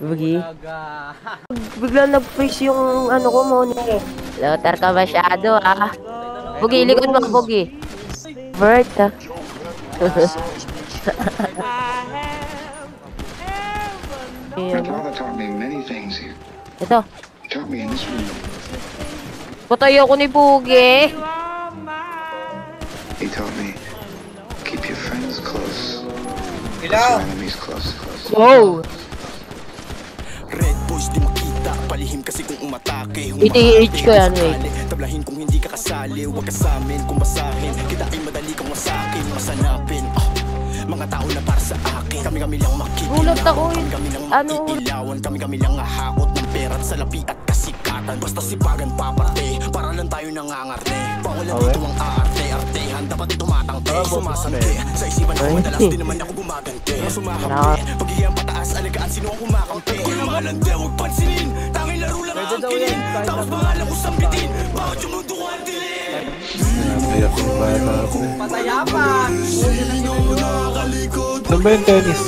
Bugi. Bigla nag-freeze yung ano ko mo eh. Lotar ka masyado ah. Bugi, likod mo Bugi. Bert ah. My father taught me many things here. Ito. He taught me in this room. Patay ako ni Bugi. He taught me, keep your friends close. Keep Ilaw! your enemies close. Wow. Red boys di makita, palihim kasi kung umatake. ETH ko yan eh. Tablahin kung hindi ka kasali, huwag ka sa amin kung basahin. Kita ay madali kang masakin, masanapin. Mga tao na para sa akin, kami-kami lang Gulat ako eh. Kami lang Ano? makiilawan, kami-kami lang hahakot ng pera at salapi at kasikatan. Basta sipagan paparte, para lang tayo nangangarte. Pawalan dito ang arte-artehan, dapat ito matangke. Sumasante, sa isipan ko madalas di naman ako gumagante. Sumahampi, paghihiyang pataas, alagaan sino ang kumakampi. Kung namalande, huwag pansinin, tanging laro lang ang kilin. Tapos pangalan ko sambitin, bawat yung mundo ko ang dilim. Patayapan! Ano ba yung tennis?